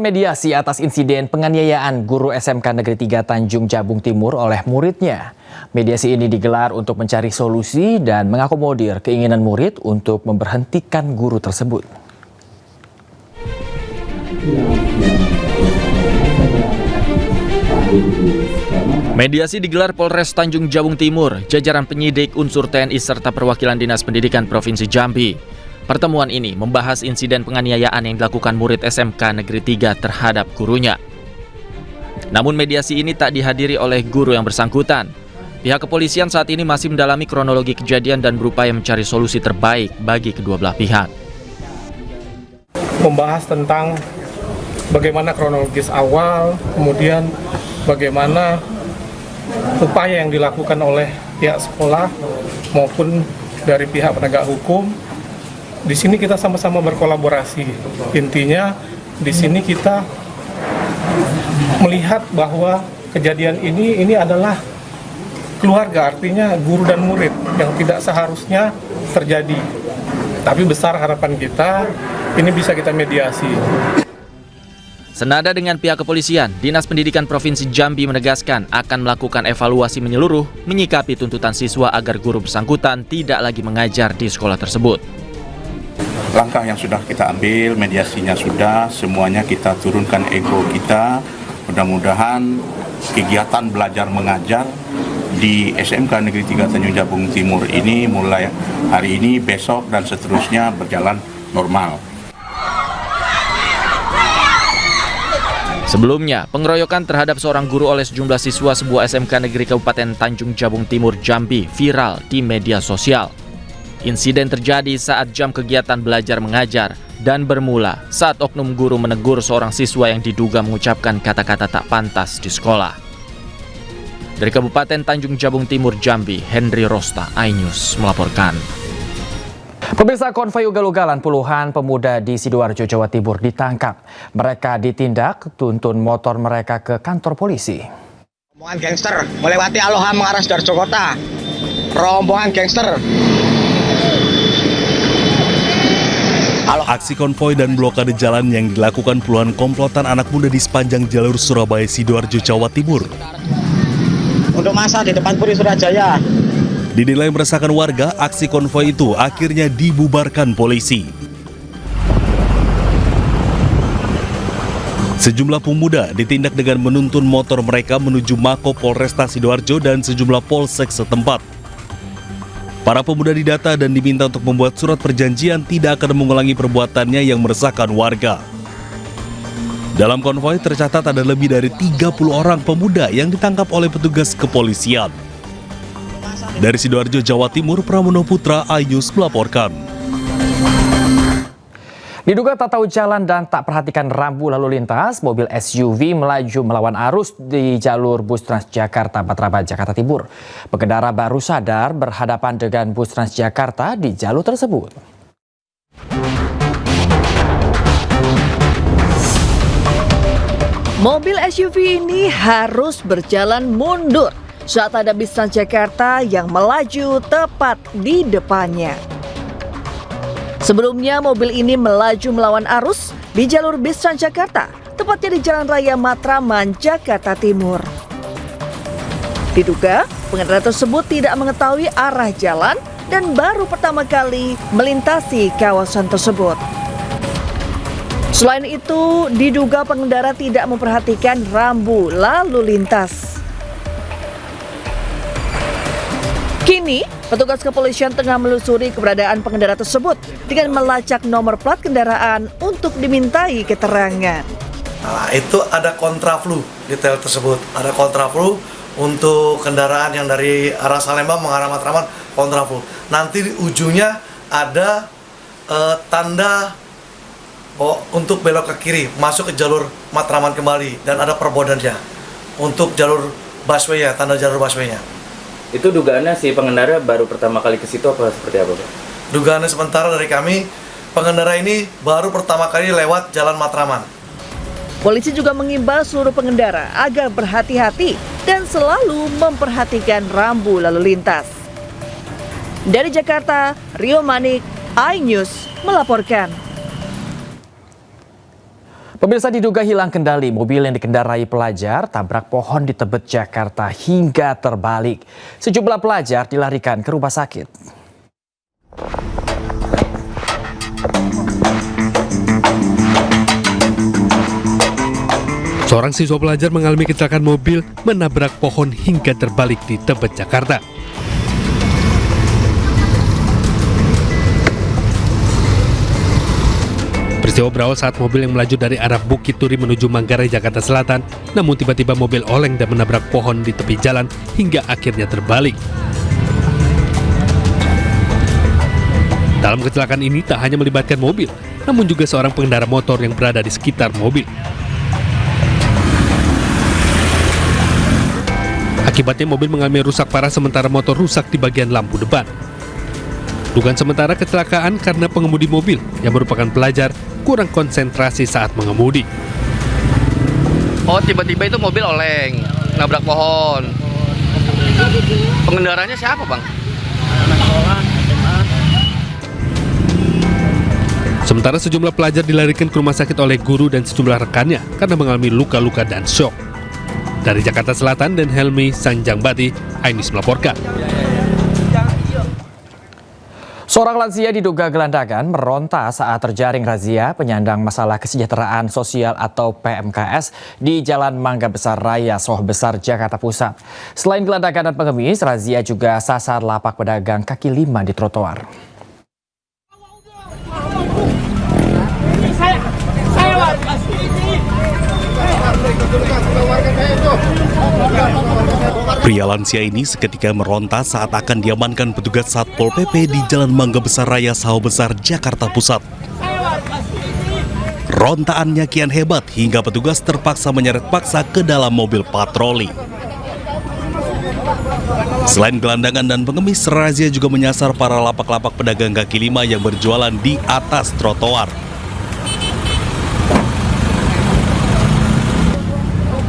mediasi atas insiden penganiayaan guru SMK Negeri 3 Tanjung Jabung Timur oleh muridnya. Mediasi ini digelar untuk mencari solusi dan mengakomodir keinginan murid untuk memberhentikan guru tersebut. Mediasi digelar Polres Tanjung Jabung Timur, jajaran penyidik, unsur TNI serta perwakilan Dinas Pendidikan Provinsi Jambi. Pertemuan ini membahas insiden penganiayaan yang dilakukan murid SMK Negeri 3 terhadap gurunya. Namun mediasi ini tak dihadiri oleh guru yang bersangkutan. Pihak kepolisian saat ini masih mendalami kronologi kejadian dan berupaya mencari solusi terbaik bagi kedua belah pihak. Membahas tentang bagaimana kronologis awal, kemudian bagaimana upaya yang dilakukan oleh pihak sekolah maupun dari pihak penegak hukum. Di sini kita sama-sama berkolaborasi. Intinya di sini kita melihat bahwa kejadian ini adalah keluarga, artinya guru dan murid yang tidak seharusnya terjadi. Tapi besar harapan kita ini bisa kita mediasi. Senada dengan pihak kepolisian, Dinas Pendidikan Provinsi Jambi menegaskan akan melakukan evaluasi menyeluruh menyikapi tuntutan siswa agar guru bersangkutan tidak lagi mengajar di sekolah tersebut. Langkah yang sudah kita ambil, mediasinya sudah, semuanya kita turunkan ego kita. Mudah-mudahan kegiatan belajar mengajar di SMK Negeri 3 Tanjung Jabung Timur ini mulai hari ini, besok, dan seterusnya berjalan normal. Sebelumnya, pengeroyokan terhadap seorang guru oleh sejumlah siswa sebuah SMK Negeri Kabupaten Tanjung Jabung Timur Jambi viral di media sosial. Insiden terjadi saat jam kegiatan belajar mengajar dan bermula saat oknum guru menegur seorang siswa yang diduga mengucapkan kata-kata tak pantas di sekolah. Dari Kabupaten Tanjung Jabung Timur Jambi, Henry Rosta, iNews melaporkan. Pemirsa, konvoi ugal-ugalan puluhan pemuda di Sidoarjo, Jawa Timur ditangkap. Mereka ditindak tuntun motor mereka ke kantor polisi. Rombongan gangster melewati Aloha mengarah Sidoarjo Kota. Rombongan gangster. Aksi konvoi dan blokade jalan yang dilakukan puluhan komplotan anak muda di sepanjang jalur Surabaya Sidoarjo, Jawa Timur. Untuk masa di depan Puri Surajaya. Dinilai meresahkan warga, aksi konvoi itu akhirnya dibubarkan polisi. Sejumlah pemuda ditindak dengan menuntun motor mereka menuju Mako Polresta Sidoarjo dan sejumlah polsek setempat. Para pemuda didata dan diminta untuk membuat surat perjanjian tidak akan mengulangi perbuatannya yang meresahkan warga. Dalam konvoi tercatat ada lebih dari 30 orang pemuda yang ditangkap oleh petugas kepolisian. Dari Sidoarjo, Jawa Timur, Pramono Putra, iNews melaporkan. Diduga tak tahu jalan dan tak perhatikan rambu lalu lintas, mobil SUV melaju melawan arus di jalur bus Transjakarta Matraman, Jakarta Timur. Pengendara baru sadar berhadapan dengan bus Transjakarta di jalur tersebut. Mobil SUV ini harus berjalan mundur saat ada bis Transjakarta yang melaju tepat di depannya. Sebelumnya, mobil ini melaju melawan arus di jalur bis Transjakarta, tepatnya di Jalan Raya Matraman, Jakarta Timur. Diduga, pengendara tersebut tidak mengetahui arah jalan dan baru pertama kali melintasi kawasan tersebut. Selain itu, diduga pengendara tidak memperhatikan rambu lalu lintas. Kini, petugas kepolisian tengah menelusuri keberadaan pengendara tersebut dengan melacak nomor plat kendaraan untuk dimintai keterangan. Nah, itu ada kontraflow detail tersebut. Ada kontraflow untuk kendaraan yang dari arah Salemba mengarah Matraman, kontraflow. Nanti di ujungnya ada tanda untuk belok ke kiri, masuk ke jalur Matraman kembali, dan ada perbodannya untuk jalur busway ya, tanda jalur busway-nya. Itu dugaannya si pengendara baru pertama kali ke situ apa seperti apa, Pak? Dugaannya sementara dari kami, pengendara ini baru pertama kali lewat jalan Matraman. Polisi juga mengimbau seluruh pengendara agar berhati-hati dan selalu memperhatikan rambu lalu lintas. Dari Jakarta, Rio Manik, iNews melaporkan. Pemirsa, diduga hilang kendali, mobil yang dikendarai pelajar tabrak pohon di Tebet, Jakarta hingga terbalik. Sejumlah pelajar dilarikan ke rumah sakit. Seorang siswa pelajar mengalami kecelakaan mobil menabrak pohon hingga terbalik di Tebet, Jakarta. Peristiwa berawal saat mobil yang melaju dari arah Bukit Turi menuju Manggarai, Jakarta Selatan, namun tiba-tiba mobil oleng dan menabrak pohon di tepi jalan hingga akhirnya terbalik. Dalam kecelakaan ini tak hanya melibatkan mobil, namun juga seorang pengendara motor yang berada di sekitar mobil. Akibatnya mobil mengalami rusak parah sementara motor rusak di bagian lampu depan. Dugaan sementara kecelakaan karena pengemudi mobil yang merupakan pelajar kurang konsentrasi saat mengemudi. Oh, tiba-tiba itu mobil oleng, nabrak pohon. Pengendaranya siapa, Bang? Anak sekolah, SMA. Sementara sejumlah pelajar dilarikan ke rumah sakit oleh guru dan sejumlah rekannya karena mengalami luka-luka dan syok. Dari Jakarta Selatan dan Helmi Sanjangbati, Ainus melaporkan. Seorang lansia diduga gelandangan meronta saat terjaring razia penyandang masalah kesejahteraan sosial atau PMKS di Jalan Mangga Besar Raya, Sawah Besar, Jakarta Pusat. Selain gelandangan dan pengemis, razia juga sasar lapak pedagang kaki lima di trotoar. Pria lansia ini seketika meronta saat akan diamankan petugas Satpol PP di Jalan Mangga Besar Raya, Sawah Besar, Jakarta Pusat. Rontaannya kian hebat hingga petugas terpaksa menyeret paksa ke dalam mobil patroli. Selain gelandangan dan pengemis, razia juga menyasar para lapak-lapak pedagang kaki lima yang berjualan di atas trotoar.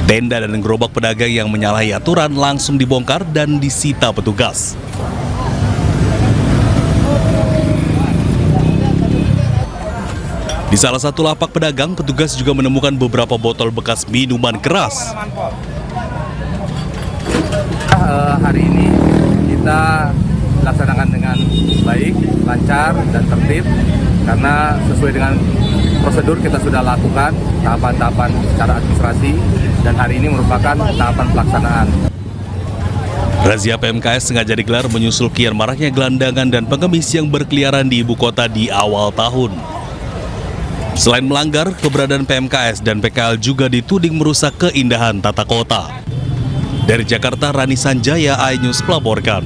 Tenda dan gerobak pedagang yang menyalahi aturan langsung dibongkar dan disita petugas. Di salah satu lapak pedagang, petugas juga menemukan beberapa botol bekas minuman keras. Hari ini kita laksanakan dengan baik, lancar, dan tertib karena sesuai dengan prosedur kita sudah lakukan tahapan-tahapan secara administrasi dan hari ini merupakan tahapan pelaksanaan. Razia PMKS sengaja digelar menyusul kian maraknya gelandangan dan pengemis yang berkeliaran di ibu kota di awal tahun. Selain melanggar, keberadaan PMKS dan PKL juga dituding merusak keindahan tata kota. Dari Jakarta, Rani Sanjaya, iNews melaporkan.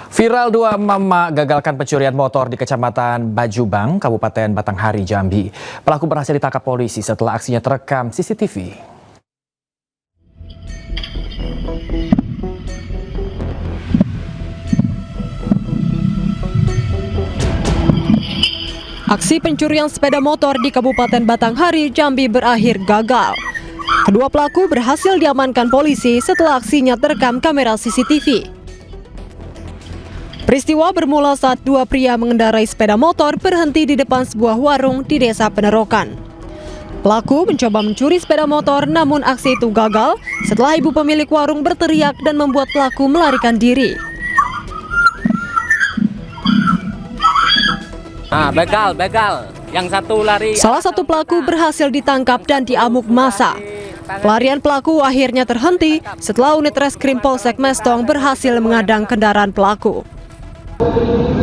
Viral, dua mama gagalkan pencurian motor di Kecamatan Bajubang, Kabupaten Batanghari, Jambi. Pelaku berhasil ditangkap polisi setelah aksinya terekam CCTV. Aksi pencurian sepeda motor di Kabupaten Batanghari, Jambi berakhir gagal. Kedua pelaku berhasil diamankan polisi setelah aksinya terekam kamera CCTV. Peristiwa bermula saat dua pria mengendarai sepeda motor berhenti di depan sebuah warung di Desa Penerokan. Pelaku mencoba mencuri sepeda motor, namun aksi itu gagal setelah ibu pemilik warung berteriak dan membuat pelaku melarikan diri. Begal. Yang satu lari. Salah satu pelaku berhasil ditangkap dan diamuk massa. Pelarian pelaku akhirnya terhenti setelah unit reskrim Polsek Mestong berhasil mengadang kendaraan pelaku.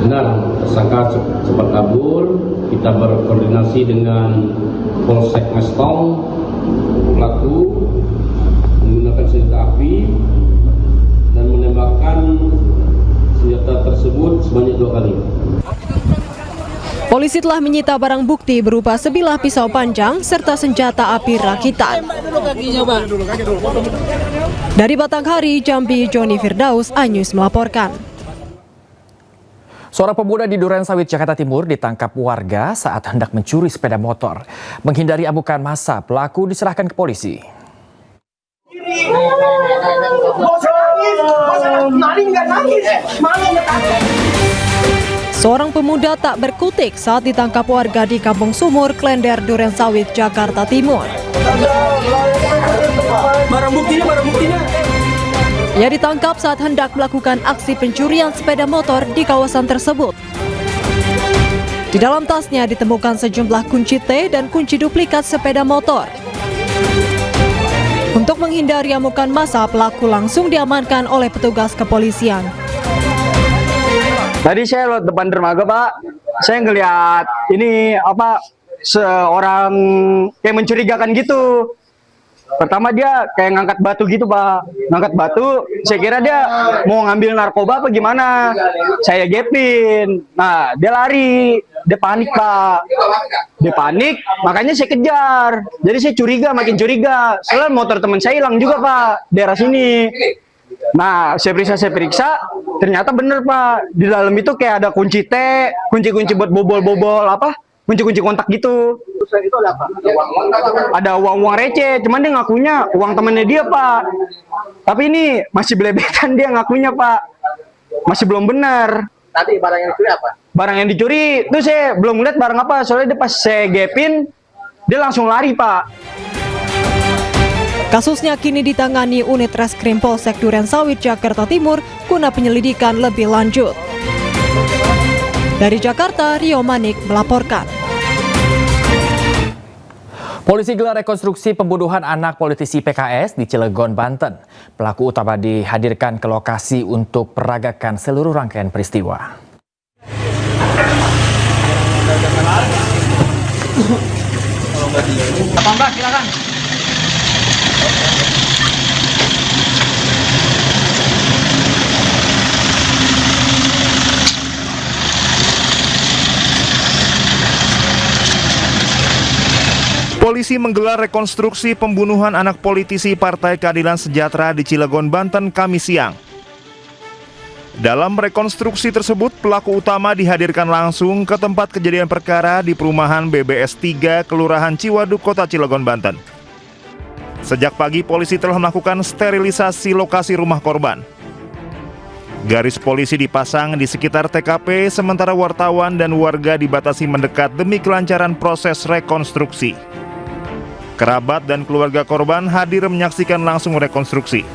Benar, tersangka cepat kabur. Kita berkoordinasi dengan Polsek Mestong. Pelaku menggunakan senjata api dan menembakkan senjata tersebut sebanyak 2 kali. Polisi telah menyita barang bukti berupa sebilah pisau panjang serta senjata api rakitan. Dari Batanghari, Jambi, Joni Firdaus, iNews melaporkan. Seorang pemuda di Duren Sawit, Jakarta Timur ditangkap warga saat hendak mencuri sepeda motor. Menghindari amukan massa, pelaku diserahkan ke polisi. Seorang pemuda tak berkutik saat ditangkap warga di Kampung Sumur, Klender, Durensawit, Jakarta Timur. Barang buktinya. Ia ditangkap saat hendak melakukan aksi pencurian sepeda motor di kawasan tersebut. Di dalam tasnya ditemukan sejumlah kunci T dan kunci duplikat sepeda motor. Untuk menghindari amukan massa, pelaku langsung diamankan oleh petugas kepolisian. Tadi saya lewat depan dermaga, Pak. Saya ngelihat ini seorang kayak mencurigakan gitu. Pertama dia kayak ngangkat batu gitu, Pak. Ngangkat batu, saya kira dia mau ngambil narkoba apa gimana. Saya gepin. Nah, dia lari. Dia panik, Pak. Dia panik, makanya saya kejar. Jadi saya makin curiga. Soalnya motor teman saya hilang juga, Pak, daerah sini. Nah, saya periksa, ternyata bener, Pak. Di dalam itu kayak ada kunci T, kunci-kunci buat bobol-bobol kunci-kunci kontak gitu. Itu ada apa? Ada uang-uang receh, cuman dia ngakunya uang temannya dia, Pak. Tapi ini masih belebetan dia ngakunya, Pak. Masih belum benar. Tadi barang yang dicuri apa? Barang yang dicuri itu saya belum lihat barang apa, soalnya dia pas saya gepin dia langsung lari, Pak. Kasusnya kini ditangani unit Reskrim Polsek Durensawit, Jakarta Timur guna penyelidikan lebih lanjut. Dari Jakarta, Rio Manik melaporkan. Polisi gelar rekonstruksi pembunuhan anak politisi PKS di Cilegon, Banten. Pelaku utama dihadirkan ke lokasi untuk peragakan seluruh rangkaian peristiwa. Silakan. Polisi menggelar rekonstruksi pembunuhan anak politisi Partai Keadilan Sejahtera di Cilegon, Banten, Kamis siang. Dalam rekonstruksi tersebut, pelaku utama dihadirkan langsung ke tempat kejadian perkara di perumahan BBS 3, Kelurahan Ciwaduk, Kota Cilegon, Banten. Sejak pagi, polisi telah melakukan sterilisasi lokasi rumah korban. Garis polisi dipasang di sekitar TKP, sementara wartawan dan warga dibatasi mendekat demi kelancaran proses rekonstruksi. Kerabat dan keluarga korban hadir menyaksikan langsung rekonstruksi.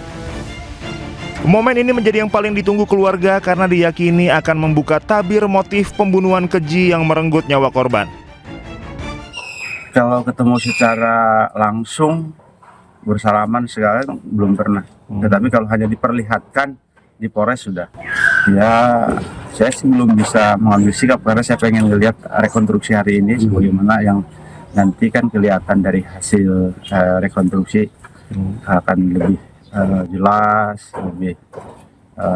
Momen ini menjadi yang paling ditunggu keluarga karena diyakini akan membuka tabir motif pembunuhan keji yang merenggut nyawa korban. Kalau ketemu secara langsung, bersalaman segala belum pernah. Tetapi kalau hanya diperlihatkan di Polres sudah. Ya, saya sih belum bisa mengambil sikap karena saya pengen lihat rekonstruksi hari ini sebagaimana yang nanti kan kelihatan dari hasil rekonstruksi akan lebih jelas, lebih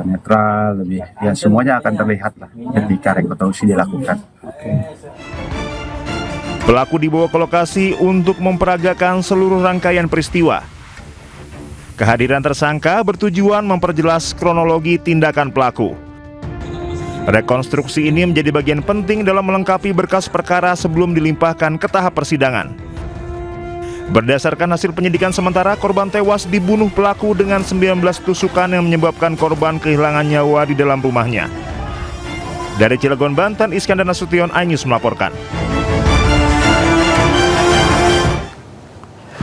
netral, lebih ya semuanya akan terlihat lah ketika rekonstruksi dilakukan. Pelaku dibawa ke lokasi untuk memperagakan seluruh rangkaian peristiwa. Kehadiran tersangka bertujuan memperjelas kronologi tindakan pelaku. Rekonstruksi ini menjadi bagian penting dalam melengkapi berkas perkara sebelum dilimpahkan ke tahap persidangan. Berdasarkan hasil penyidikan sementara, korban tewas dibunuh pelaku dengan 19 tusukan yang menyebabkan korban kehilangan nyawa di dalam rumahnya. Dari Cilegon, Banten, Iskandar Nasution, iNews melaporkan.